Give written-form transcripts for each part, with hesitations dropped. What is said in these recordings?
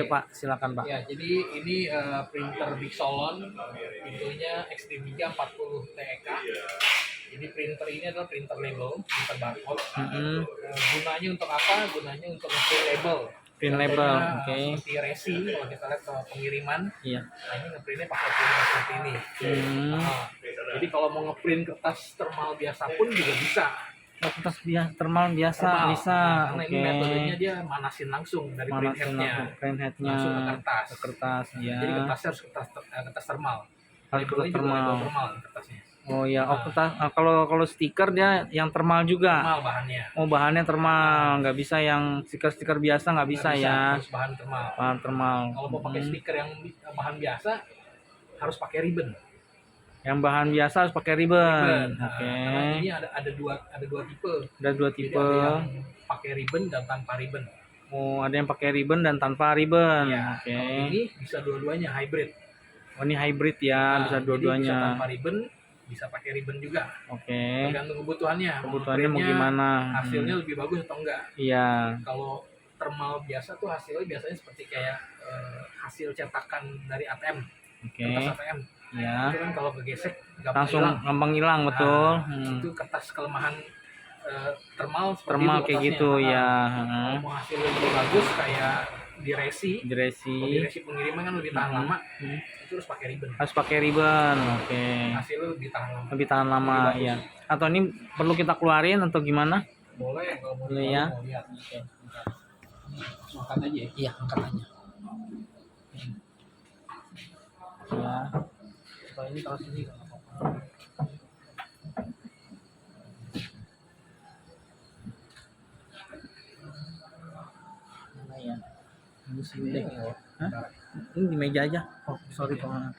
Pak, silakan Pak. Ya, jadi ini printer Big Solon, pintunya XT3 40 TEK. Jadi printer ini adalah printer label, printer barcode. Gunanya untuk apa? Gunanya untuk nge-print label. Print label, oke. Seperti resi, kalau kita lihat ke pengiriman. Iya. Nah, ini nge-printnya pakai printer seperti ini. Nah, jadi kalau mau nge-print kertas thermal biasa pun juga bisa. Kertas thermal biasa bisa. Karena ini metodenya dia manasin langsung dari printheadnya langsung ke kertas ya. Jadi kertasnya harus kertas thermal. Kertas thermal kertasnya. Oh ya, kertas. Kalau stiker dia yang thermal juga. Thermal bahannya. Oh, bahannya thermal, nggak bisa yang stiker biasa, nggak bisa ya. Harus bahan thermal. Bahan thermal. Kalau mau pakai stiker yang bahan biasa harus pakai ribbon. Yang bahan biasa harus pakai ribbon. Oke. Ini ada dua tipe. Ada dua tipe. Jadi ada yang pakai ribbon dan tanpa ribbon. Oh, ada yang pakai ribbon dan tanpa ribbon. Ya, Oke. Ini bisa dua-duanya hybrid. Oh, ini hybrid ya, bisa dua-duanya. Bisa tanpa ribbon, bisa pakai ribbon juga. Oke. Tergantung kebutuhannya. Kebutuhannya mau gimana? Hasilnya lebih bagus atau enggak? Iya. Kalau thermal biasa tuh hasilnya biasanya seperti kayak hasil cetakan dari ATM. Oke. Kertas ATM. Ya. Itu kan kalau kegesek langsung gampang hilang, betul. Itu kertas kelemahan thermal kayak gitu ya. Kalau mau hasilnya lebih bagus kayak di resi pengiriman kan lebih tahan lama. Itu harus pakai ribbon. Oke. Hasilnya lebih tahan lama ya. Atau ini perlu kita keluarin atau gimana? Boleh kalau mau ya. Lihat. Oke. Angkat aja ya. Iya, angkat aja. Ya. Kalau ini taruh sini nggak apa-apa. Mana ya? Ini sini deh. Hah? Ini di meja aja. Oh, sorry Pak.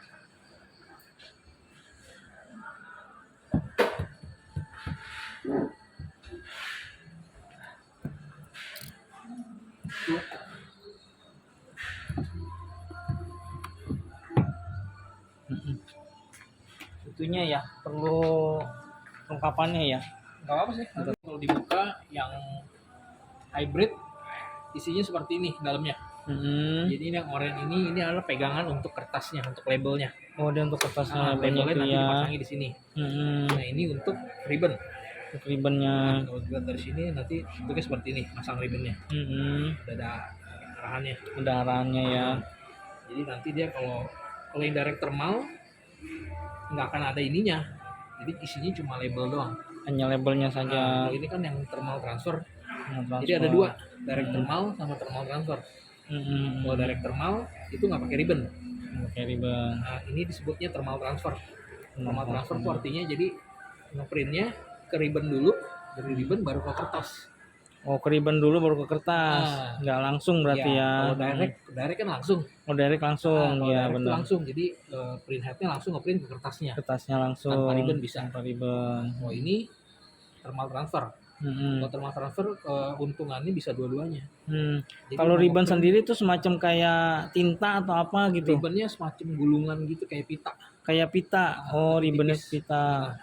Itunya ya, perlu lengkapannya ya. Nggak apa sih. Kalau dibuka yang hybrid isinya seperti ini dalamnya. Jadi ini yang oranye ini adalah pegangan untuk kertasnya, untuk labelnya. Oh, dia untuk kertasnya, labelnya nanti ya. dipasangi di sini. Nah, ini untuk ribbon. Untuk ribbonnya. Kalau dilihat dari sini nanti bentuknya seperti ini, masang ribbonnya. Ada arahannya. Ada arahannya ya. Jadi nanti dia kalau yang direct thermal nggak akan ada ininya. Jadi isinya cuma label doang. Hanya labelnya saja. Ini kan yang thermal transfer. Jadi ada dua, direct thermal sama thermal transfer. Kalau direct thermal itu nggak pakai ribbon. Nah, ini disebutnya thermal transfer. Thermal transfer itu artinya jadi ngeprintnya ke ribbon dulu, dari ribbon baru ke kertas. Oh, ke ribbon dulu baru ke kertas. Nggak langsung berarti ya. Kalau direct kan langsung. Oh, direct langsung. Ya, benar. Langsung. Jadi print headnya langsung ngeprint ke kertasnya. Kertasnya langsung. Tanpa ribbon bisa. Tanpa ribbon. Oh, ini thermal transfer. Kalau thermal transfer keuntungannya bisa dua-duanya. Kalau ribbon sendiri itu semacam kayak tinta atau apa gitu? Ribbonnya semacam gulungan gitu kayak pita. Kayak pita. Oh, ribbonnya pita.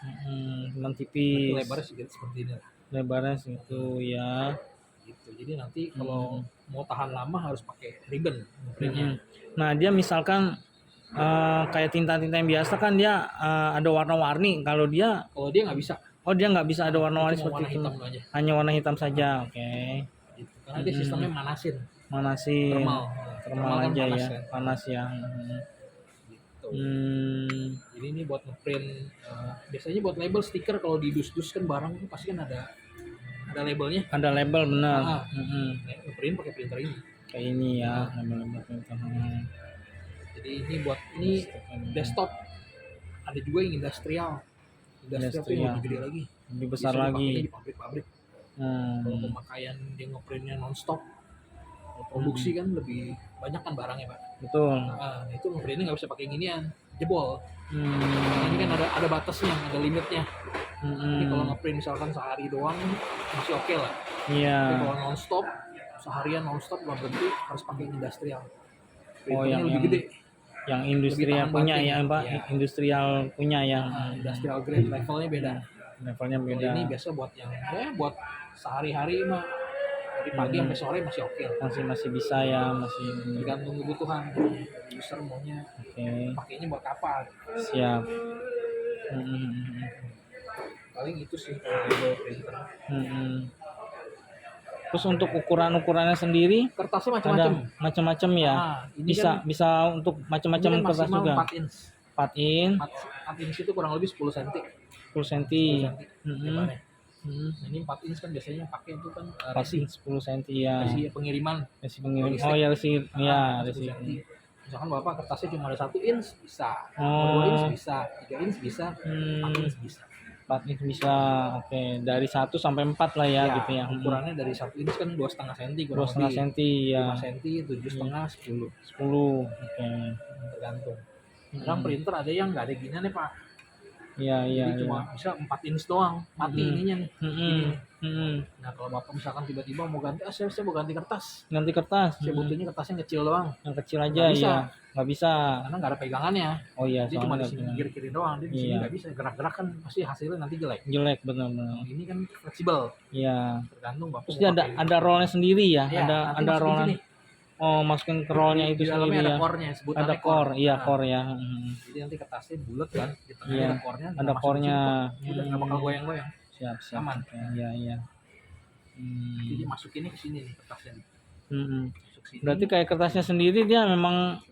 Cuman tipis. Lebarnya seperti ini. Lebarnya segitu ya. Gitu. Jadi nanti kalau mau tahan lama harus pakai ribbon printnya. Nah, dia misalkan kayak tinta-tinta yang biasa kan dia ada warna-warni. Kalau dia nggak bisa. Oh, dia nggak bisa ada warna-warni seperti itu. Hanya warna hitam saja. Oke. Gitu. Karena dia sistemnya manasin. Thermal aja panas, ya. Panas ya. Gitu. Jadi ini buat ngeprint. Biasanya buat label stiker kalau di dus-dus kan barang itu pasti kan ada labelnya. Ada label benar. Ngeprint pakai printer ini. Kayak ini ya, label printer. Jadi ini buat desktop. Ada juga yang industrial. Industrial itu lebih gede lagi. Lebih besar lagi. Di pabrik-pabrik. Kalau pemakaian dia ngeprintnya non-stop, produksi kan lebih banyak kan barangnya Pak. Betul. Nah, itu ngeprintnya nggak bisa pakai ginian, jebol. Ini kan ada batasnya, ada limitnya. Ini kalau ngeprint misalkan sehari doang masih oke lah. Iya. Tapi kalau non-stop, seharian non-stop nggak berhenti harus pakai industrial. Oh, yang lebih gede. Yang industrial punya ya Pak, industrial punya yang industrial grade levelnya beda. Levelnya beda. Ini biasa buat yang buat sehari-hari mah Dari pagi sampai sore masih oke lah. Masih bisa ya, masih. Tergantung kebutuhan user maunya pakainya buat apa. Siap. Paling itu sih kalau printer. Terus untuk ukurannya sendiri kertasnya ada macam-macam. macam-macam ya. Bisa untuk macam-macam kertas juga. 4 inch. 4 inch. 4 inch itu kurang lebih 10 cm. 10 cm. Ini 4 inch kan biasanya pakai itu kan resi 10 cm ya. Resi pengiriman. Oh ya resi ya resi. Misalkan Bapak kertasnya cuma ada 1 inch bisa, 2 inch bisa, 3 inch bisa, 4 inch bisa. 4 inch bisa, oke. Dari 1 sampai 4 lah ya, gitu ya. Ukurannya dari 1 inch kan 2,5 cm kurang 2,5 cm ya. 5 cm, 7,5, 10. 10, oke. Tergantung. Kadang printer ada yang nggak ada ginian nih Pak. Iya. Jadi cuma bisa 4 inch doang, mati ininya nih. Nah kalau Bapak misalkan tiba-tiba mau ganti, saya mau ganti kertas. Ganti kertas. Saya butuhnya kertasnya kecil doang. Yang kecil aja ya. Nggak bisa. Karena nggak ada pegangannya. Oh iya. Jadi cuma di sini kiri-kiri doang. Di sini nggak bisa. Gerak-gerak kan pasti hasilnya nanti jelek. Jelek benar-benar. Ini kan fleksibel. Iya. Tergantung Bapak. Terus ada rollnya sendiri ya. Ada rollnya. Oh, masukin ke rollnya itu sendiri ya. Ada core-nya, sebutannya ada core. Iya, core ya. Jadi nanti kertasnya bulat kan, di tengahnya ada core-nya. Ada core-nya. Udah nggak bakal goyang-goyang. Siap. Aman. Iya. Jadi masukinnya ke sini nih kertasnya. Berarti kayak kertasnya sendiri dia memang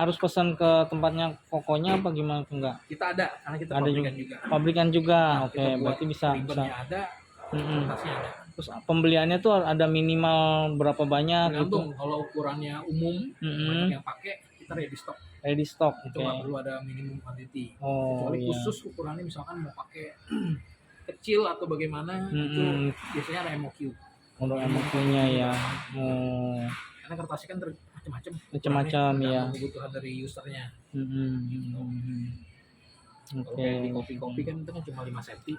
harus pesan ke tempatnya kokonya apa gimana enggak? Kita ada, karena kita pabrikan juga. Oke, berarti bisa. Ada. Kertasnya ada. Terus pembeliannya tuh ada minimal berapa banyak? Tergantung. Kalau ukurannya umum, banyak yang pakai, kita ready stock. Itu nggak perlu ada minimum quantity. Kecuali khusus ukurannya misalkan mau pakai kecil atau bagaimana, itu biasanya ada MOQ. Untuk MOQ-nya ya. Karena kertasnya kan macam-macam ya. Kebutuhan dari usernya. Oke. Di kopi kan itu kan cuma 5 cm.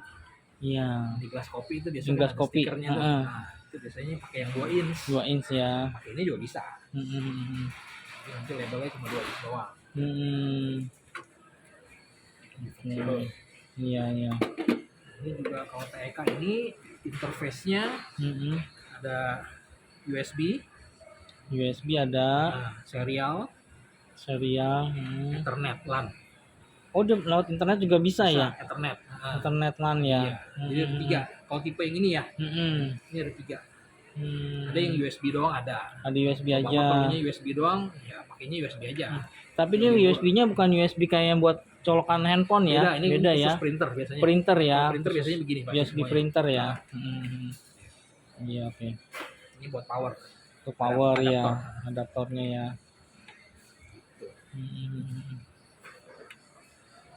Iya. Di gelas kopi itu biasanya ada stikernya tuh. Nah, itu biasanya pakai yang 2 inch. 2 inch ya. Pakai ini juga bisa. Jadi nanti labelnya cuma 2 inch doang. Iya. Ini juga kalau TEK ini interface-nya ada USB ada. Serial. Ethernet LAN. Oh, lewat internet juga bisa ya? Ethernet. Ethernet LAN ya. Iya. Jadi ada 3. Kalau tipe yang ini ya. Ini ada 3. Ada yang USB doang ada. Ada USB aja. Kalau USB doang, ya pakainya USB aja. Tapi dia USB-nya bukan USB kayak yang buat colokan handphone ya. Beda ya. Printer biasanya. Printer ya. Printer biasanya begini Pak. USB printer ya. Iya, oke. Ini buat power. Untuk power ya, adaptornya ya.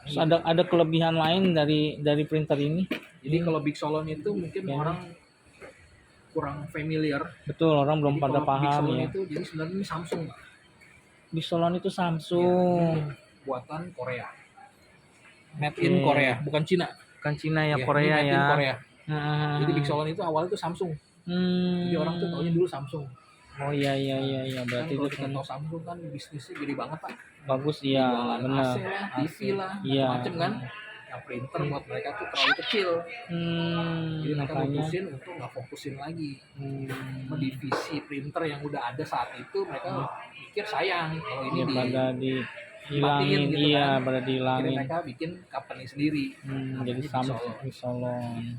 Terus ada kelebihan lain dari printer ini. Jadi kalau Big Solon itu mungkin orang kurang familiar. Betul, orang belum pada paham ya. Itu jadi sebenarnya ini Samsung, Pak. Big Solon itu Samsung. Buatan Korea. Made in Korea, bukan Cina. Bukan Cina ya, Korea ya. Korea. Jadi Big Solon itu awalnya itu Samsung. Jadi orang tuh taunya dulu Samsung. Oh iya, berarti kalau kita tahu Samsung kan bisnisnya gede banget Pak. Bagus iya, benar. TV lah, macam kan. Yang printer buat mereka tuh terlalu kecil. Jadi mereka fokusin untuk nggak fokusin lagi. Divisi printer yang udah ada saat itu mereka pikir sayang kalau ini pada dihilangin gitu kan. Pada dihilangin. Jadi mereka bikin company sendiri. Jadi Samsung Solon.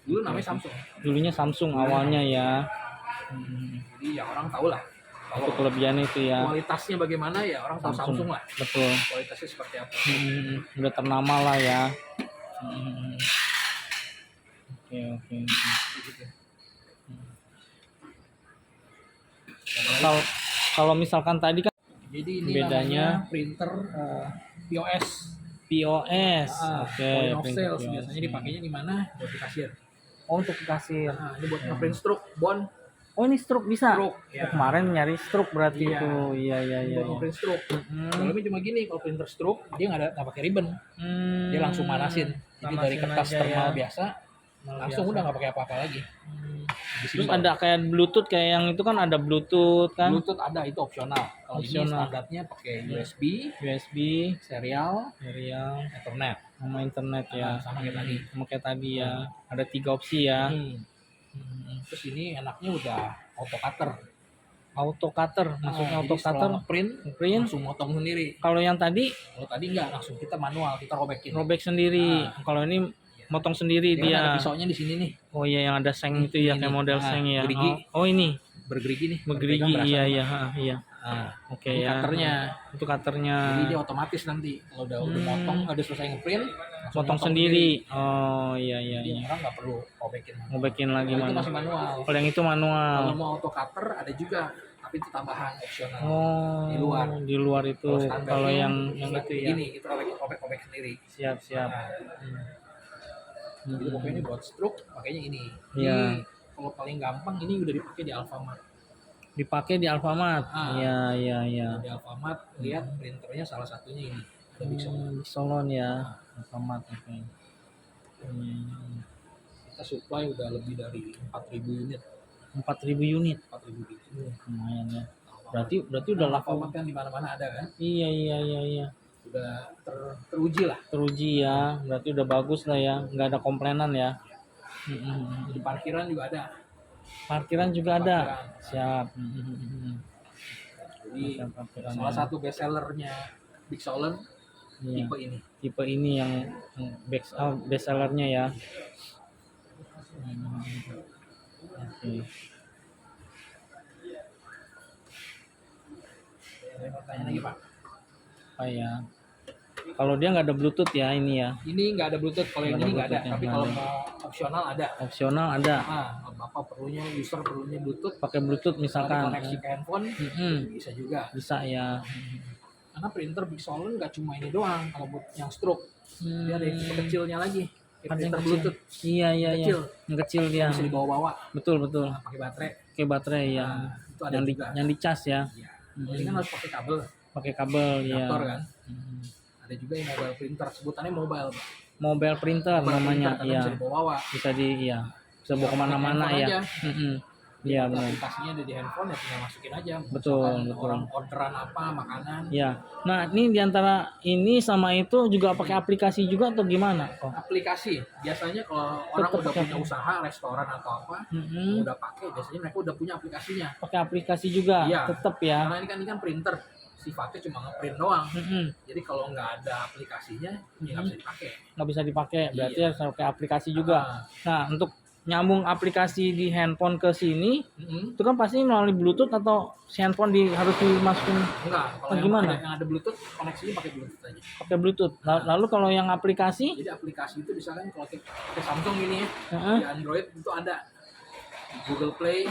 Dulu namanya Samsung. Dulunya Samsung awalnya ya. Jadi ya orang tahu lah. Itu kelebihannya itu ya. Kualitasnya bagaimana ya orang tahu Samsung lah. Betul. Kualitasnya seperti apa. Udah ternama lah ya. Oke. Kalau misalkan tadi kan. Jadi ini bedanya printer POS. Oke. Point of sales biasanya dipakainya di mana? Buat di kasir. Oh, untuk kasir. Ini buat ngeprint stroke, bond. Oh, ini stroke bisa? Stroke, ya. Kemarin nyari stroke berarti itu. Iya. Buat ngeprint stroke. Dalamnya cuma gini, kalau printer stroke dia nggak pakai ribbon. Dia langsung manasin. Jadi dari kertas thermal biasa, langsung udah nggak pakai apa-apa lagi. Terus ada kayak Bluetooth, kayak yang itu kan ada Bluetooth kan? Bluetooth ada, itu opsional. Kalau ini standarnya pakai USB, serial, Ethernet. Sama internet ya. Sama kayak tadi. Ya. Ada 3 opsi ya. Terus ini enaknya udah auto cutter. Auto cutter, maksudnya auto cutter print print. langsung motong sendiri. Kalau yang tadi enggak, langsung kita manual, kita robekin. robek sendiri. Kalau ini motong sendiri Dia. Ada dia. pisaunya di sini nih. Oh iya, yang ada seng itu ya, kayak model seng ya. gerigi. Oh ini Bergerigi nih. bergerigi, iya. Nah, Oke ya. Cutternya. Itu cutternya. Jadi dia otomatis nanti kalau udah motong, udah selesai ngeprint, motong sendiri. Oh iya. Jadi orang nggak perlu ngobekin lagi itu mana. masih manual. Kalau yang itu manual. Kalau mau auto cutter ada juga, tapi itu tambahan opsional. Oh, di luar itu. Kalau yang itu ya. Ini itu robek sendiri. Siap. Jadi pokoknya ini buat stroke pakainya ini. Iya. Kalau paling gampang ini udah dipakai di Alfamart. Dipakai di Alfamart. Iya. Di Alfamart lihat printernya salah satunya ini. Ada Big Solon ya. Alfamart. Oke. Kita supply udah lebih dari 4.000 unit. 4.000 unit. 4.000 unit. Lumayan ya. Berarti udah laku. Alfamart kan di mana-mana ada kan? Iya. Udah teruji lah. Teruji ya. Berarti udah bagus lah ya. Nggak ada komplainan ya. Di parkiran juga ada. Parkiran juga ada. Siap. Jadi salah satu best sellernya Big Solon tipe ini yang best sellernya ya. Oke. Ada pertanyaan lagi Pak? Apa ya? Kalau dia nggak ada Bluetooth ya ini ya. Ini nggak ada Bluetooth, kalau yang ini nggak ada. Tapi kalau mau opsional ada. Opsional ada. Bapak user perlunya Bluetooth. Pakai Bluetooth misalkan. Koneksi ke handphone bisa juga. Bisa ya. Karena printer Big Solon nggak cuma ini doang. Kalau buat yang stroke, dia ada yang kecilnya lagi. Printer Bluetooth. Iya. Yang kecil dia. Bisa dibawa-bawa. Betul. Pakai baterai. Pakai baterai ya. Itu ada yang dicas ya. Jadi kan harus pakai kabel. Pakai kabel ya. Kan. Ada juga yang mobile printer, sebutannya mobile. Mobile printer namanya, iya. Bisa dibawa. Bisa bawa kemana-mana ya. Iya benar. Aplikasinya ada di handphone ya, tinggal masukin aja. Betul. Orang orderan apa, makanan. Ya. Nah ini diantara ini sama itu juga pakai aplikasi juga atau gimana? Aplikasi. Biasanya kalau orang udah punya usaha, restoran atau apa, udah pakai. Biasanya mereka udah punya aplikasinya. Pakai aplikasi juga, tetap ya. Karena ini kan printer. Sifatnya cuma ngeprint doang. Jadi kalau nggak ada aplikasinya, ya nggak bisa dipakai. Nggak bisa dipakai, berarti harus pakai aplikasi juga. Nah, untuk nyambung aplikasi di handphone ke sini, itu kan pasti melalui Bluetooth atau si handphone harus dimasukin? Enggak, kalau gimana? Yang ada Bluetooth, koneksinya pakai Bluetooth aja. Pakai Bluetooth. Lalu kalau yang aplikasi? Jadi aplikasi itu misalkan kalau ke Samsung gini ya, di Android itu ada Google Play,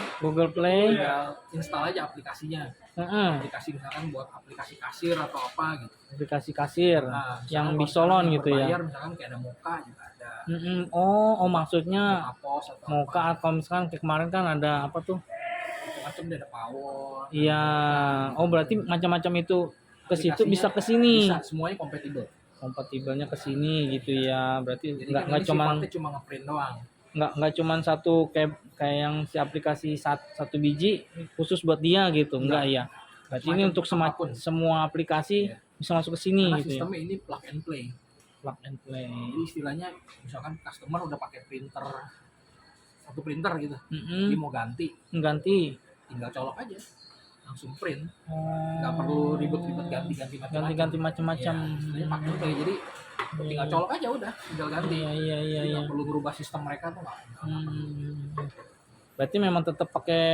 tinggal install aja aplikasinya. Aplikasi misalkan buat aplikasi kasir atau apa gitu. Aplikasi kasir, yang Big Solon gitu ya. Misalkan kayak ada Moka juga ada. Oh maksudnya Moka atau misalkan kemarin kan ada apa tuh? Macam ada Power. Iya. Oh berarti macam-macam itu ke situ bisa ke sini. Bisa, semuanya kompatibel. Kompatibelnya ke sini gitu ya. Berarti nggak cuma ngeprint doang. Nggak cuma satu kayak yang si aplikasi satu biji khusus buat dia gitu, enggak ya. Berarti ini untuk semua aplikasi bisa masuk ke sini gitu. Sistemnya ini plug and play. Jadi istilahnya misalkan customer udah pakai satu printer gitu, dia mau ganti, tinggal colok aja, langsung print, nggak perlu ribet-ribet ganti macam-macam. Istilahnya plug and play, jadi tinggal colok aja udah, tinggal ganti. Iya. Nggak perlu berubah sistem mereka tuh nggak. Berarti memang tetap pakai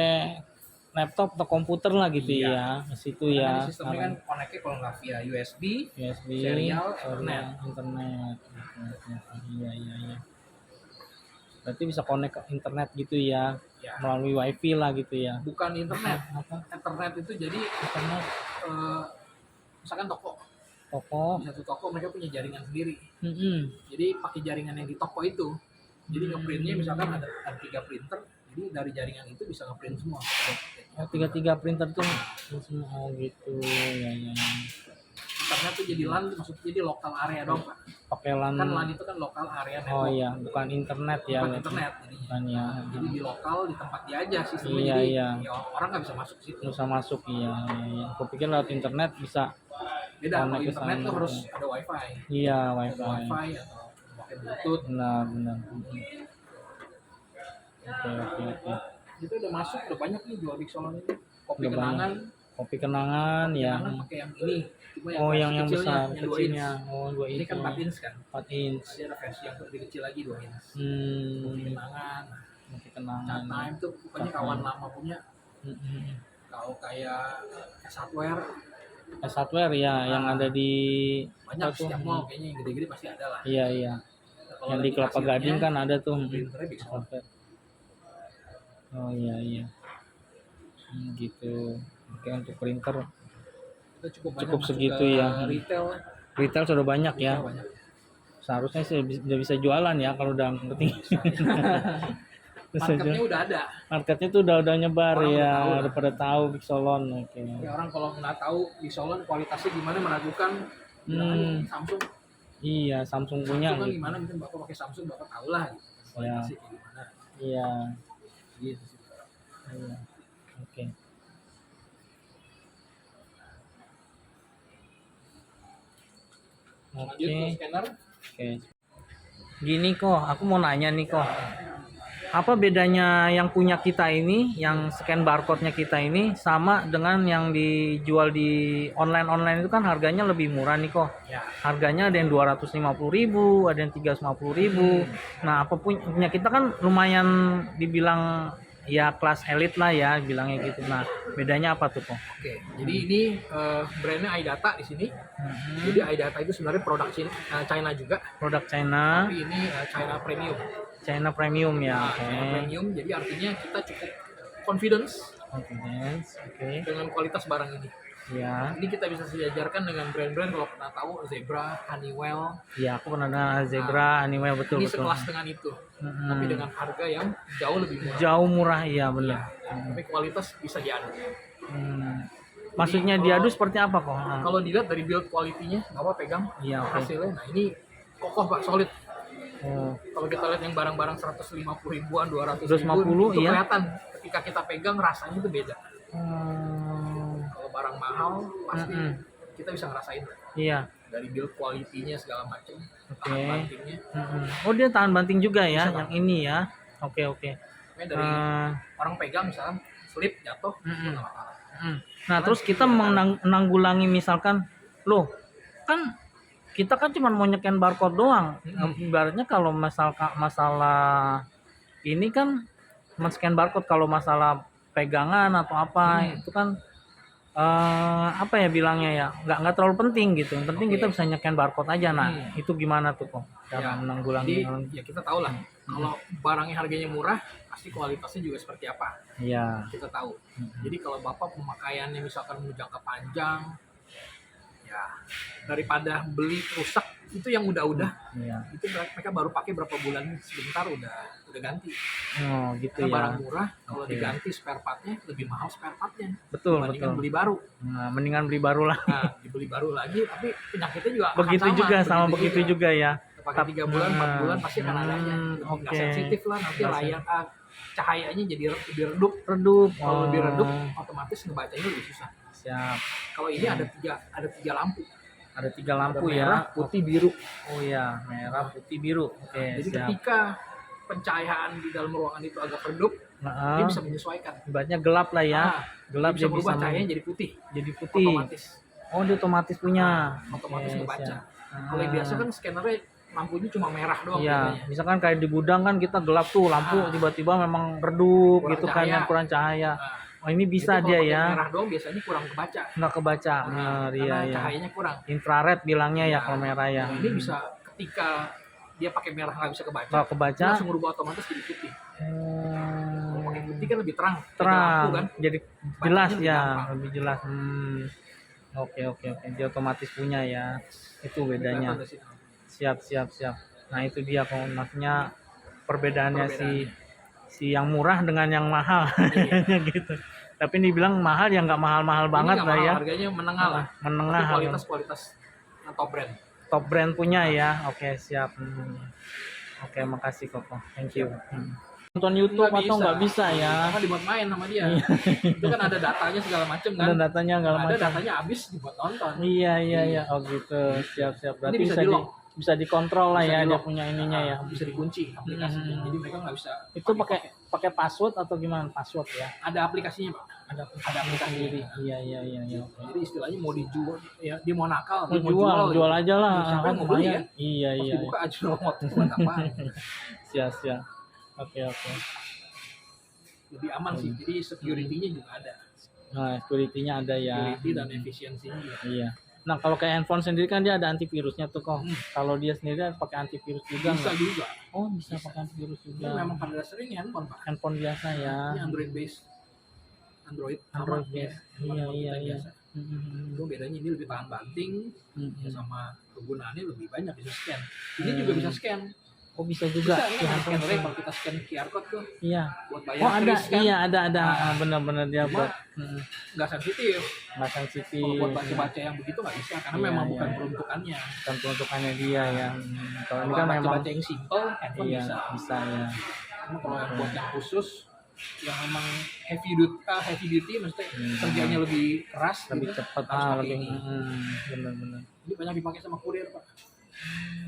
laptop atau komputer lah gitu ya, ke situ ya. Sistemnya kan connect-nya kalau nggak via USB, serial, internet. Iya. Berarti bisa connect ke internet gitu ya, melalui wifi lah gitu ya. Bukan internet, internet itu jadi internet, misalkan toko. Di satu toko mereka punya jaringan sendiri. Jadi pakai jaringan yang di toko itu. Jadi ngeprintnya misalkan ada 3 printer, jadi dari jaringan itu bisa ngeprint semua. 3 printer tuh semua gitu ya. Internet tuh jadi LAN, maksudnya jadi lokal area dong Pak. Pakai LAN. Kan LAN itu kan lokal area network. Oh iya, bukan internet ya. Bukan internet jadinya. Bukan ya. Jadi di lokal di tempat dia aja sistemnya. Iya. Ya, orang nggak bisa masuk ke situ. Bisa masuk iya. Aku pikir lewat internet bisa. Beda, kalau internet tuh harus ada wifi. Iya, wifi. Ada wifi atau pakai Bluetooth. Benar. Oke. Itu udah masuk, udah banyak nih jual Bixolon ini. Kopi Udah kenangan. Kopi kenangan ya. Kenangan pakai yang ini. Cuma Oh, yang kecilnya, besar, yang 2 kecilnya. inch. Oh, 2 Ini inch. kan 4 inch kan. 4 inch. Masih ada versi yang lebih kecil lagi 2 inch. Kopi Hmm. kenangan. Kopi kenangan. Cat Time tuh pokoknya Cat kawan Time. lama punya. Kalau kayak hardware Hardware ya, yang ada di banyak apa tuh? setiap mall kayaknya yang gede-gede pasti ada lah. Iya. Kalau Yang di lagi Kelapa hasilnya, Gading kan ada tuh. printernya Bixolon. Oh iya. Gitu. Oke, untuk printer Itu cukup cukup masuk segitu ke ya. Retail. Retail sudah banyak ya. Retail banyak. Seharusnya sih udah bisa jualan ya kalau udah penting. Marketnya udah ada. Marketnya tuh udah nyebar Orang ya, udah tahu udah pada tahu Bixolon. Oke. Ya, orang kalau nggak tahu Bixolon kualitasnya gimana meragukan, bilang aja Samsung. Iya, Samsung punya. Samsung kan Gitu. gimana, mungkin bapak pakai Samsung bapak tahu lah. Gitu. Kualitasnya kayak gimana. Iya. Gitu sih. Iya. Oke. Lanjut ke scanner. Oke. Gini kok, aku mau nanya nih kok. Apa bedanya yang punya kita ini, yang scan barcode-nya kita ini sama dengan yang dijual di online-online itu kan harganya lebih murah nih kok. Ya. Harganya ada yang 250.000, ada yang 350.000. Nah, apa punya kita kan lumayan dibilang ya kelas elit lah ya, bilangnya gitu. Nah, bedanya apa tuh kok? Oke, jadi ini brandnya iData di sini. Jadi iData itu sebenarnya produk China juga, Produk China, tapi ini China Premium. China Premium ya. Nah, Oke. China Premium, jadi artinya kita cukup confidence Confidence, oke. dengan kualitas barang ini. Ya. Ini kita bisa sejajarkan dengan brand-brand kalau pernah tahu Zebra, Honeywell. Ya, aku pernah ada Zebra, Honeywell betul. Ini sekelas dengan itu, tapi dengan harga yang jauh lebih murah. Jauh murah ya benar. Tapi kualitas bisa diadu. Maksudnya Jadi, diadu kalau- seperti apa kok? Kalau dilihat dari build quality-nya, Bapak pegang Iya, oke. hasilnya. Nah ini kokoh Pak, solid. Oh, Kalau kita lihat yang barang-barang 150 ribuan, 200 250, ribuan, itu iya. kelihatan. Ketika kita pegang rasanya itu beda. Hmm, Kalau barang mahal pasti kita bisa ngerasain iya. dari build quality-nya segala macam, Oke. tahan bantingnya. Oh, dia tahan banting juga ya, Bisa, yang ini ya. Oke. Makanya dari orang pegang misalkan slip jatuh, itu nggak masalah. Nah, terus kita menanggulangi misalkan, loh, kan kita kan cuma mau nyeken barcode doang. Ibaratnya kalau masalah ini kan men-scan barcode, kalau masalah pegangan atau apa itu kan apa ya bilangnya ya, nggak terlalu penting gitu. Yang penting kita bisa nyeken barcode aja. Nah, itu gimana tuh kok cara menanggulangi? Jadi ya kita tahu lah, kalau barangnya harganya murah, pasti kualitasnya juga seperti apa. Iya. Kita tahu. Jadi kalau Bapak pemakaiannya misalkan mau jangka panjang, ya daripada beli rusak itu yang udah-udah, Iya. itu mereka baru pakai berapa bulan sebentar udah ganti. Oh, gitu Karena ya. barang murah kalau Oke. diganti spare partnya lebih mahal spare partnya. Betul. Dibandingkan beli baru. Nah, mendingan beli baru lah. Nah, dibeli baru lagi, tapi penyakitnya juga akan Begitu juga juga ya. Pakai 3 bulan, 4 bulan pasti akan adanya. Oke. Nggak sensitif lah, nanti layar cahayanya jadi lebih redup. Kalau Oh, lebih redup, otomatis ngebacanya lebih susah. siap. Kalau ini ada tiga lampu. Ada 3 lampu Ada ya. merah, putih, biru. Oh ya, merah, putih, biru. Oke, Jadi siap. ketika pencahayaan di dalam ruangan itu agak redup, dia bisa menyesuaikan. Ibaratnya gelap lah ya. Nah, Gelap dia bisa dia berubah bisa cahayanya jadi putih, jadi putih. otomatis. Oh, dia otomatis punya. Otomatis Oke, ngebaca. siap. Kalau yang biasa kan scannernya lampunya cuma merah doang. Iya, bedanya. misalkan kayak di gudang kan kita gelap tuh, lampu tiba-tiba memang redup Kurang gitu kan, cahaya. yang kurang cahaya. Nah, Oh, ini bisa itu dia kalau pakai ya. merah doang biasanya kurang kebaca. Nggak kebaca. Benar, iya Karena ya. cahayanya kurang. Infrared bilangnya ya Nah, kalau merah ya. Ini bisa ketika dia pakai merah nggak bisa kebaca, Nggak kebaca. dia langsung berubah otomatis jadi putih. Kalau pakai putih kan lebih terang, beda Terang, lampu kan. jadi jelas lebih ya, gampang. lebih jelas. Oke, dia otomatis punya ya. Itu bedanya. Kelihatan dari situ. Siap. Nah, itu dia kok maksudnya perbedaannya si yang murah dengan yang mahal. Iya. Gitu. Tapi ini bilang mahal ya nggak mahal-mahal Ini banget nggak lah mahal, ya. harganya menengah lah. Menengah. Tapi kualitas top brand. Top brand punya ya. Oke, siap. Oke, makasih Koko. Thank you. Nonton YouTube atau nggak bisa ya? Karena dibuat main sama dia. Itu kan ada datanya segala macam kan. Ada datanya nggak Ada macam. datanya habis dibuat nonton. Iya. Oh gitu. Siap. Berarti Ini bisa bisa di-lock. bisa dikontrol lah Bisa ya, dia di-lock. punya ininya ya. Bisa dikunci aplikasinya. Jadi mereka nggak bisa. Itu pakai pakai password atau gimana? Password ya. Ada aplikasinya Pak. Ada aplikasi sendiri. Iya. Jadi istilahnya mau dijual, ya dia mau nakal, Mau dia mau jual gitu. aja lah. Siapa yang mau beli lumayan. kan? Iya. Dibuka aja remote buat apa? Siap. Oke. Lebih aman sih. Jadi security-nya juga ada. Nah, security-nya ada ya. Security dan efisiensinya juga. Iya. Nah, kalau kayak handphone sendiri kan dia ada antivirusnya tuh kok. Kalau dia sendiri pakai antivirus juga Bisa nggak? juga. Oh, bisa pakai antivirus Ini juga. memang pada dasarnya handphone Pak. Handphone biasa ya. Ini Android base. Android base. Iya. Iya. Itu bedanya ini lebih tahan banting, ya sama kegunaannya lebih banyak bisa scan. Ini Hmm. juga bisa scan. Oh, bisa juga. Bisa, ini Ya, kan scannernya kalau kita scan QR code tuh Iya. buat bayar. Oh, ada. kris kan, Iya, ada. Nah, Benar-benar dia cuma buat nggak sensitif. nggak sensitif. Kalau buat baca-baca yang begitu nggak bisa karena Iya, memang iya. bukan peruntukannya. Bukan peruntukannya dia ya. Kalau ini Kalau kan memang baca-baca yang simple, handphone iya, bisa. ya. Cuma kalau yang buat yang khusus, yang memang heavy duty, maksudnya kerjanya lebih keras, Lebih gitu, cepat harus pakai lebih ini. benar-benar. Ini banyak dipakai sama kurir Pak.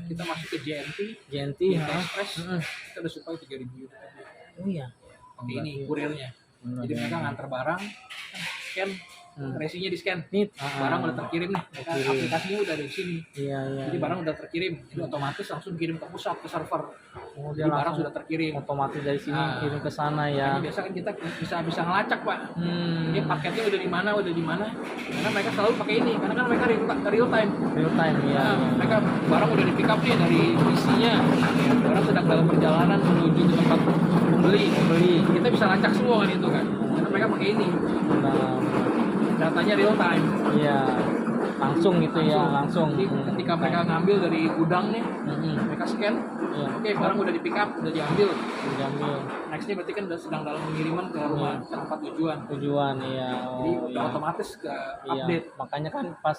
Kita masuk ke JNT, GNT Kita ya. Express, kita udah supply 3.000 unit aja. Oh iya. Pakai ini kurirnya. Benar, Jadi mereka nganter barang, scan, resinya di scan, Nih, barang udah terkirim nih. Mereka aplikasinya udah dari sini. Iya. Jadi barang udah terkirim, jadi otomatis langsung kirim ke pusat, ke server. Oh, Jadi barang sudah terkirim. otomatis dari sini Ah. kirim ke sana ya. Makanya biasa kan kita bisa ngelacak Pak. Ini Hmm. paketnya udah di mana. Karena mereka selalu pakai ini, karena kan mereka real time. Real time ya. Nah, mereka barang udah di pick up nih dari isinya. Barang sedang dalam perjalanan menuju ke tempat pembeli. Kita bisa lacak semua kan itu kan. Karena mereka pakai ini. Nah, Datanya real time. iya. Langsung gitu ya, langsung. Jadi ketika mereka ngambil dari gudang nih, mereka scan. Iya. Oke, barang udah di pick up, udah diambil. Diambil Nextnya berarti kan udah sedang dalam pengiriman ke rumah ke tempat tujuan. ya. Jadi Oh udah iya. otomatis ke Iya. update. Makanya kan pas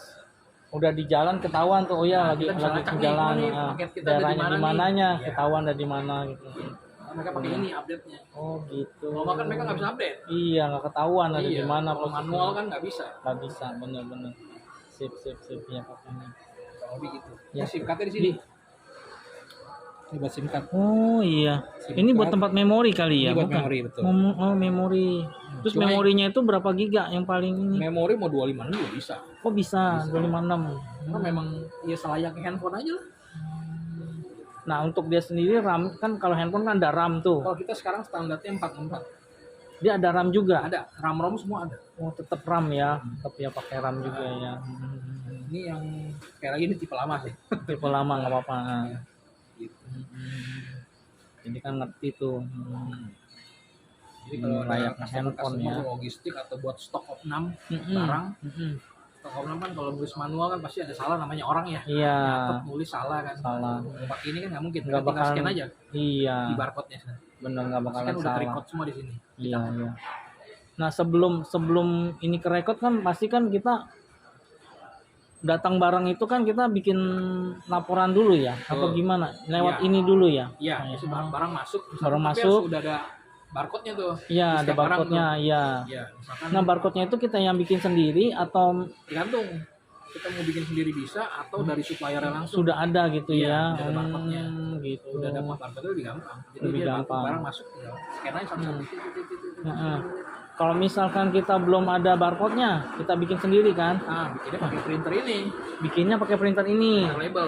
udah di jalan ketahuan tuh, oh ya Nah, kita bisa lagi lacak di nih, jalan. nih, Nah, paket kita daerahnya ada di di mana mananya, nih. ketahuan ada di mana gitu. Nah, mereka pakai ini update-nya. Oh gitu. Kalau nggak kan mereka nggak bisa update. Iya, nggak ketahuan ada di mana Kalau posisinya. manual kan nggak bisa. Nggak bisa, bener. Sip ya pokoknya. Kurang lebih gitu. Ya. Ya. SIM card-nya di sini. Ini buat SIM card. Oh iya. SIM Ini buat card. tempat memori kali ya, Ini buat bukan? memori, betul. Oh, memori. Terus Cuma memorinya itu berapa giga yang paling ini? Memori mau 256 juga bisa. Oh bisa, 256. Karena memang ya selayaknya handphone aja lah. Nah, untuk dia sendiri RAM kan, kalau handphone kan ada RAM tuh. Kalau kita sekarang standarnya 464. Dia ada RAM juga. Ada, RAM-ROM semua ada. Oh, tetap RAM ya. Tetap ya pakai RAM juga ya. Ini yang kayak lagi ini tipe lama sih. Tipe lama nggak apa-apa. Gitu. Jadi kan ngerti tuh. Jadi kalau Layak ada handphone customer ya. logistik atau buat stok of 6 barang, stok of 6 kan kalau nulis manual kan pasti ada salah namanya orang ya. Iya. Nyatet, nulis salah kan. Salah. Kalau pakai ini kan nggak mungkin. Nggak Kita tinggal bakalan. scan aja Iya. di barcode-nya. Bener, nggak Pasti bakalan kan udah salah. record semua di sini. Iya. Nah, sebelum ini ke record kan pasti kan kita datang barang itu kan kita bikin laporan dulu ya, atau gimana? Lewat Iya. ini dulu ya? Iya, jadi barang masuk. Barang tapi masuk. harus udah ada barcode-nya tuh. Iya, Di ada setiap barang barcode-nya, tuh. iya. Iya, misalkan Nah, barcode-nya itu kita yang bikin sendiri atau tergantung kita mau bikin sendiri bisa atau dari supplier langsung. sudah ada gitu Iya, ya? udah ada barcode-nya. Gitu. Udah dapat barcode lebih gampang. Jadi Lebih dia gampang. barang masuk tinggal scan aja satu-satu. Heeh. Kalau misalkan kita belum ada barcode-nya, kita bikin sendiri kan? Nah, bikinnya pakai printer ini, Bikinnya pakai printer ini. label.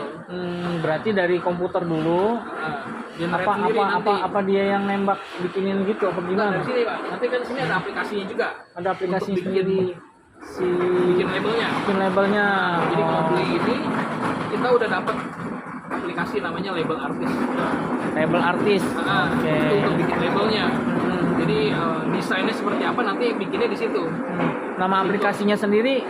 Berarti dari komputer dulu. Nah, generate sendiri nanti. Apa dia yang nembak bikinin gitu apa Nah, gimana? dari sini Pak. Nanti kan di sini ada aplikasinya juga. Ada aplikasi Untuk bikin- sendiri si Bikin labelnya. bikin labelnya. Jadi kalau beli ini kita udah dapat aplikasi namanya Label Artist. label artis. Nah, Oke. itu untuk bikin labelnya. Hmm. Jadi desainnya seperti apa nanti bikinnya di situ. Nama aplikasinya sendiri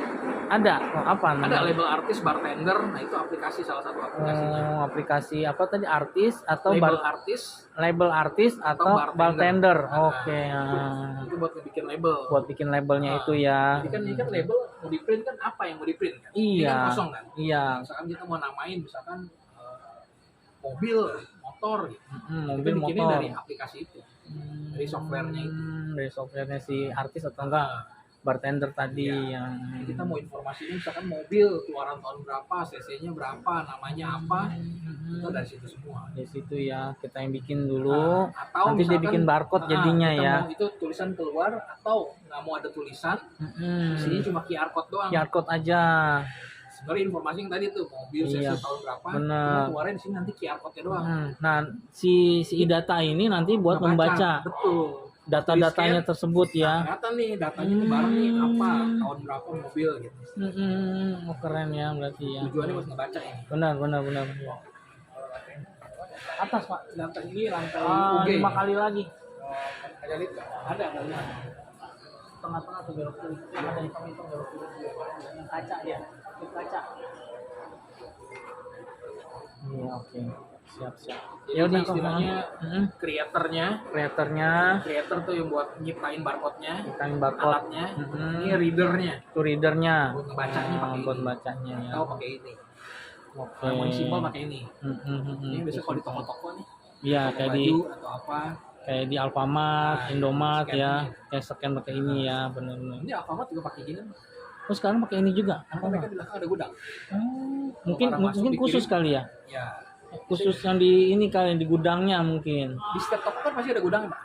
ada? Oh, apa Ada namanya? Label Artist Bartender. Nah, itu aplikasi salah satu aplikasinya. Oh, aplikasi apa tadi, artis atau Label Artist label artis atau bartender. bartender. Oke. Itu buat bikin label. Buat bikin labelnya Ah. itu ya. Jadi kan ini kan label mau di print kan apa yang mau di print kan? Ini Iya. kan kosong kan? Iya. Misalkan kita mau namain misalkan mobil, motor gitu. Mobil, Kita bikinnya motor. dari aplikasi itu. Dari softwarenya itu. Dari softwarenya si artis atau enggak Nah, bartender tadi Iya. yang Jadi kita mau informasi ini misalkan mobil keluaran tahun berapa, cc-nya berapa, namanya apa, itu dari situ semua. di situ ya kita yang bikin dulu, Atau nanti dia misalkan, bikin barcode jadinya kita ya. mau itu tulisan keluar atau nggak mau ada tulisan, di sini cuma QR code doang. QR code aja. Sebenarnya informasi yang tadi tuh mobil Iya, cc tahun berapa, bener. cuma keluarin di sini nanti QR code-nya doang. Nah, si data ini nanti buat membaca Betul. data-datanya tersebut ya. Data nih, datanya tuh barang nih apa, tahun berapa mobil gitu. Oh, keren ya berarti ya. Tujuannya buat ngebaca ini. Benar. Atas Pak. Lantai ini lantai UG. 5 kali lagi. Ada lift nggak? Ada. Tengah-tengah tuh belok kiri. Ada hitam belok kiri. Yang kaca dia. Lift kaca. Iya, oke. Siap. Ya udah istilahnya kreatornya creator tuh yang buat nyiptain barcode-nya, barcode. alatnya, ini readernya. Itu readernya. Buat ngebacanya pakai buat ini. bacanya ya. Atau pakai ini. Oke. Yang simbol pakai ini. Ini biasa kalau di Gitu. toko-toko nih. Iya, Toko kayak di baju atau apa. kayak di Alfamart, Indomart scan ya. ini. Kayak scan pakai ini ya, benar-benar. Ini Alfamart juga pakai gini. Oh, sekarang pakai ini juga. Karena mereka di belakang ada gudang. Mungkin orang masuk khusus dikirim. kali ya. Ya. Khusus yang di ini kali di gudangnya mungkin. Di setiap toko kan pasti ada gudangnya, Pak.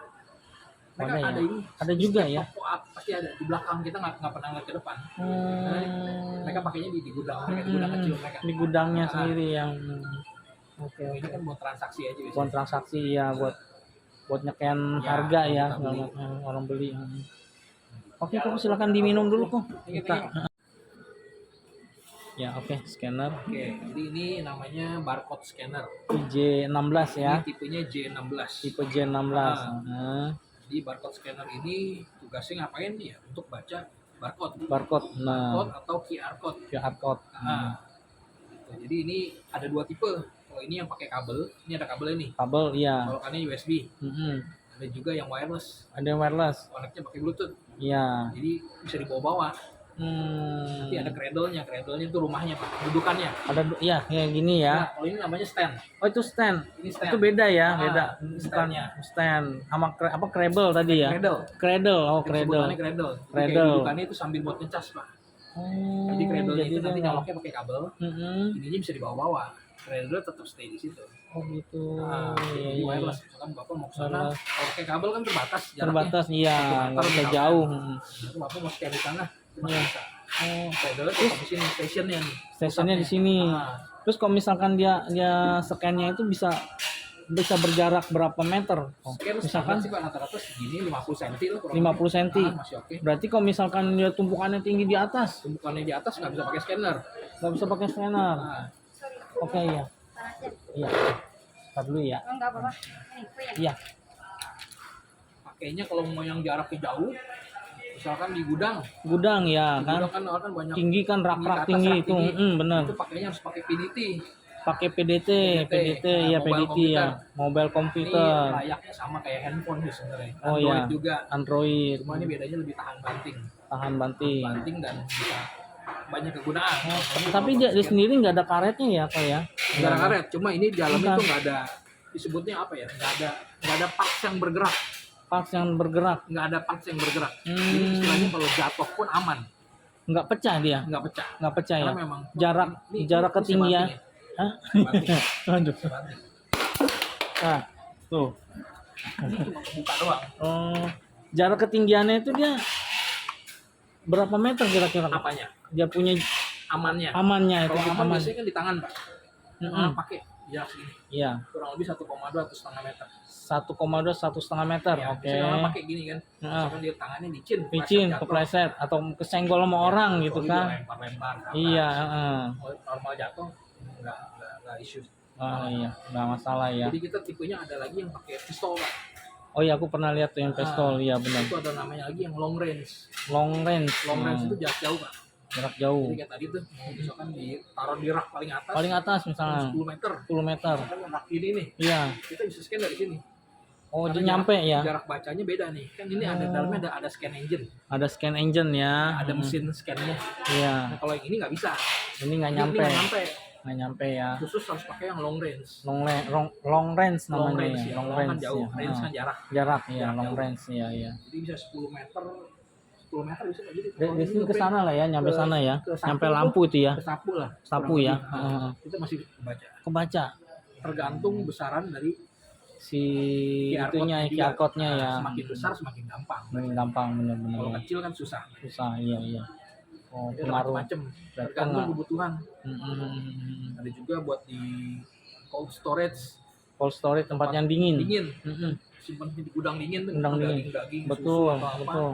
Mereka Ada ya? ada ini. Ada Di juga setiap ya? Toko pasti ada di belakang, kita nggak pernah ngeliat ke depan. Mereka pakainya di gudang, mereka di gudang kecil mereka. Di gudangnya sendiri yang oke. Ini kan buat transaksi aja biasanya. Buat transaksi ya, buat nyeken Ya, harga ya, kita beli. orang beli. Oke, kok silakan diminum dulu kok. Kita. Ya, oke, scanner Oke, jadi ini namanya barcode scanner. J16 ya. Ini tipenya J16. Tipe J16. Jadi barcode scanner ini tugasnya ngapain ya? Untuk baca barcode. Barcode. Barcode atau QR code. QR code. Jadi ini ada dua tipe. Kalau ini yang pakai kabel, ini ada kabelnya nih. Kabel iya. Colokannya USB. Ada juga yang wireless. Ada yang wireless. Koneknya pakai Bluetooth. Iya. Jadi bisa dibawa-bawa. Nanti ada cradle-nya itu rumahnya Pak, dudukannya. Ada ya kayak gini ya. Nah, kalau ini namanya stand. Oh, itu stand. Ini stand. Itu beda ya, Ah, beda. stand-nya. Stand sama apa cradle tadi ya? Cradle. Oh, cradle. Sebutannya cradle. Jadi Cradle. kayak dudukannya itu sambil buat ngecas Pak. Jadi cradle-nya itu nanti dia- nyoloknya pakai kabel. Ininya bisa dibawa-bawa. Cradle tetap stay di situ. Oh gitu. Nah, jadi Iya. wireless. Misalkan Bapak mau ke sana, Wireless. kalau pakai kabel kan terbatas jaraknya. Terbatas iya, nggak bisa misalkan. jauh. Jadi Bapak mau scan di sana, cuma Iya. bisa. Oh, Cradle tetap di sini, stationnya nih. stationnya di sini. Nah, Terus kalau misalkan dia scan-nya itu bisa berjarak berapa meter? Oh, scan misalkan standar sih Pak, rata-rata segini 50 cm lah kurang 50 lebih. cm. Masih oke. Berarti kalau misalkan dia tumpukannya tinggi di atas, Tumpukannya di atas nggak bisa pakai scanner. nggak bisa pakai scanner. Nah, Oke ya. Iya. Ntar dulu ya. Enggak apa-apa. Ini, Iya. pakainya kalau mau yang jaraknya jauh, misalkan di gudang. Gudang ya Di kan. gudang kan orang banyak Tinggi kan rak-rak ke atas, tinggi rak itu. tinggi. Benar. Itu pakainya harus pakai PDT. Pakai PDT ya Mobile PDT ya. Mobile Ini komputer. layaknya sama kayak handphone sih sebenarnya. Oh, Android iya. juga. Android. Cuma ini bedanya lebih tahan banting. Tahan banting. Banting dan bisa banyak kegunaan. Tapi dia sendiri nggak ada karetnya ya kok ya? Nggak ada karet, cuma ini di dalamnya Bukan. tuh nggak ada, disebutnya apa ya? Nggak ada parts yang bergerak. Parts yang bergerak. Nggak ada parts yang bergerak. Jadi istilahnya kalau jatuh pun aman, Nggak pecah dia. nggak pecah. Nggak pecah ya. Karena memang Jarak bisa ketinggian. banting Hah? ya. Banting, Aduh. bisa banting. Nah, tuh. Ini cuma kebuka doang. Oh, jarak ketinggiannya itu dia berapa meter kira-kira? Apanya? Dia punya Amannya. amannya itu Kalau aman aman. biasanya kan di tangan Pak. Orang pakai jarak segini, Iya. kurang lebih 1,2 atau setengah meter. 1,2 1,5 meter. Ya, Oke. biasanya orang pakai gini kan. Nah. Misalkan dia tangannya licin, Licin, jatuh. kepleset atau kesenggol sama orang gitu Kecuali kan. dia lempar-lempar ke atas. Iya, Kalau normal jatuh nggak isu. iya, nggak masalah ya. Jadi kita tipenya ada lagi yang pakai pistol Pak. Oh iya, aku pernah lihat tuh yang pistol, iya benar. Itu ada namanya lagi yang long range. Long range. Long range itu jarak jauh Pak. jarak jauh. Jadi kayak tadi tuh, misalkan ditaruh di rak paling atas. Paling atas misalnya 10 meter. 10 meter. Kan rak ini nih, Iya. kita bisa scan dari sini. Oh, Karena dia nyampe ya. Jarak bacanya beda nih. Kan ini ada dalamnya ada scan engine, Ada scan engine ya. ada mesin scannya. Iya. Nah, kalau yang ini nggak bisa. Ini nggak Ini nyampe. nggak nyampe. Nggak nyampe ya. Khusus harus pakai yang long range. Long range Long namanya range ya. ya. Long Long kan range. jauh. Ya. Range kan jarak. Jarak ya, Jarak long jauh. range ya, ya. Jadi bisa 10 meter 10 meter bisa nggak? Jadi Dari sini ke sana lah ya, nyampe ke- sana ya, ke sapu nyampe tuh, lampu itu ya, ke sapu lah. sapu kurang ya. lebih. Nah, itu masih kebaca. Kebaca Tergantung besaran dari si QR itunya, code-nya QR juga. code-nya Nah, ya. semakin besar semakin gampang. Gampang Kalau bener-bener. kecil kan susah. Susah, iya iya. Oh, Jadi ada pengaruh. macam-macam. Berarti Tergantung pengaruh. kebutuhan. Mm-mm. Ada juga buat di cold storage. Cold storage tempat yang dingin. Dingin. Mm-mm. Simpan di gudang dingin tuh. Gudang dingin. Daging, Betul, susu, atau apa. betul.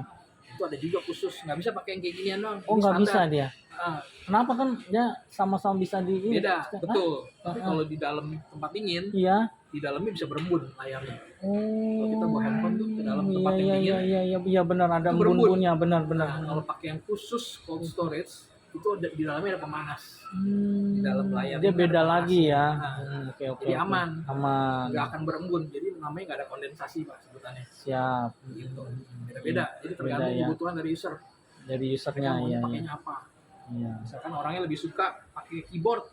Itu ada juga khusus. Nggak bisa pakai yang kayak ginian doang. Oh, Ini nggak bisa standar. dia. Ah, Kenapa kan dia sama-sama bisa di ini? beda, Hah? betul. Tapi Ah. kalau di dalam tempat dingin, Iya. di dalamnya bisa berembun layarnya. Oh. Kalau kita bawa handphone tuh ke dalam tempat yang iya, dingin. iya benar ada Itu berembun. embun-embunnya, benar. Nah, kalau pakai yang khusus cold storage, itu di dalamnya ada pemanas. Hmm, Di dalam layar dia ini beda ada lagi ya. Nah, Oke. jadi aman. Aman. Nggak akan berembun. Jadi namanya nggak ada kondensasi pak sebutannya. Siap. Gitu. Beda-beda. Jadi tergantung Beda, ya. kebutuhan dari user. Dari usernya Mereka ya. mau pakainya apa? Iya. Misalkan orangnya lebih suka pakai keyboard,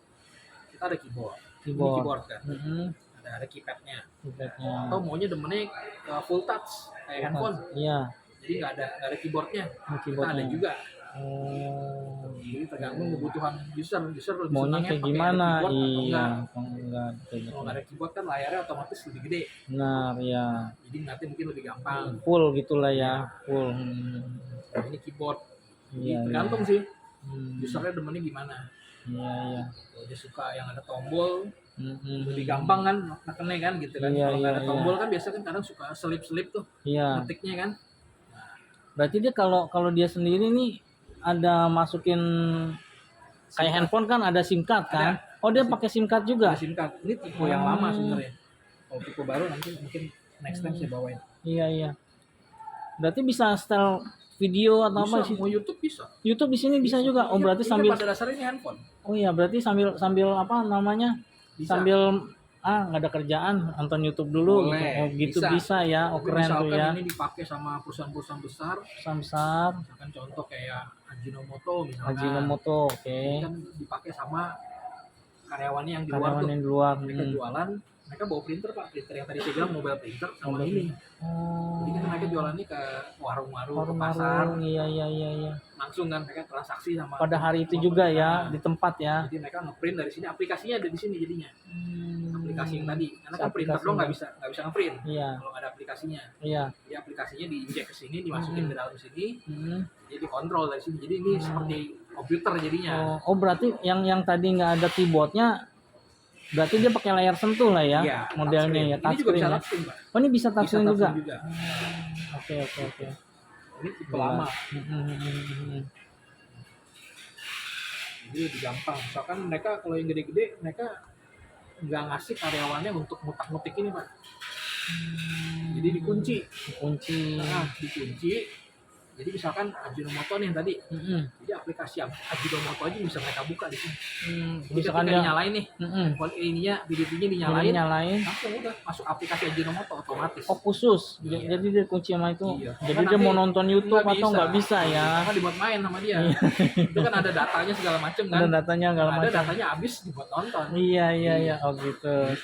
kita ada keyboard. Ini Keyboard. keyboard kan. Mm-hmm. Ada keypadnya. Keypadnya. Atau maunya demennya full touch kayak handphone. Iya. Jadi nggak ada keyboardnya. Kita Keyboardnya. ada juga. Oh. Jadi tergantung kebutuhan user. User lebih Maunya sukanya kayak pakai gimana? keyboard atau Iya. enggak. Enggak. Betul. Kalau nggak ada keyboard kan layarnya otomatis lebih gede. Benar ya. Jadi nanti mungkin lebih gampang. Full gitulah ya. Full. Nah, ini keyboard. Jadi Iya. tergantung sih. Hmm. Usernya demennya gimana. Iya. Kalau dia suka yang ada tombol, Mm-mm. lebih gampang kan nekennya kan gitu kan. Iya, Kalau nggak ada iya, tombol kan biasa kan kadang suka selip-selip tuh Iya. ngetiknya kan. Berarti dia kalau dia sendiri nih ada masukin kayak handphone kan ada SIM card kan? Oh dia pakai SIM card juga? Ada SIM card. Ini tipe yang lama sebenarnya. Kalau tipe baru nanti mungkin next time saya bawain. Iya. Berarti bisa setel video atau apa Bisa, sih? mau YouTube bisa. YouTube di sini bisa juga. Oh berarti Ini sambil pada dasarnya ini handphone. oh iya berarti sambil apa namanya? Bisa. Sambil nggak ada kerjaan nonton YouTube dulu Boleh, gitu. Oh gitu bisa. bisa ya. Oh Tapi keren tuh misalkan ya. ini dipakai sama perusahaan-perusahaan besar, Samsar, misalkan contoh kayak Ajinomoto misalkan. Ajinomoto, oke. Ini kan dipakai sama karyawannya yang di luar Karyawan tuh. yang di luar. Mereka jualan, mereka bawa printer pak, printer yang tadi saya bilang mobile printer sama ini. Oh. Jadi kan mereka jualannya ke warung-warung, ke Warung-warung, pasar, iya. langsung kan mereka transaksi sama. Pada hari itu sama juga pengguna. ya di tempat ya. Jadi mereka ngeprint dari sini, aplikasinya ada di sini jadinya. Aplikasi yang tadi, karena kan Aplikasinya. printer doang nggak bisa ngeprint. Iya, Kalau nggak ada aplikasinya, iya. jadi aplikasinya diinjek ke sini, dimasukin ke dalam sini, Hmm. jadi dikontrol dari sini. Jadi ini seperti komputer jadinya. Oh, berarti yang tadi nggak ada keyboardnya, berarti dia pakai layar sentuh lah ya, Iya, modelnya ya, touchscreen. Ini juga touchscreen bisa ya. touchscreen, Pak. Oh ini bisa touchscreen juga. juga. Oke. Ini tipe lama. Hmm. Jadi lebih gampang. Misalkan mereka kalau yang gede-gede, mereka nggak ngasih karyawannya untuk ngutak-ngutik ini, Pak. Jadi dikunci. Kunci. Nah, dikunci. Jadi misalkan Ajinomoto nih yang tadi. Hmm. Jadi aplikasi Ajinomoto aja bisa mereka buka di sini. Jadi Misalkan ketika dia dinyalain nih, ininya, video-nya dinyalain, nyalain. langsung udah masuk aplikasi Ajinomoto otomatis. Oh khusus, Iya. jadi dia kunci sama itu. Iya. Jadi Kan dia mau nanti nonton YouTube atau nggak bisa ya? Karena dibuat main sama dia. Itu kan ada datanya segala macam kan. Ada datanya nggak Ada macam. datanya habis dibuat nonton. Iya. Oh gitu.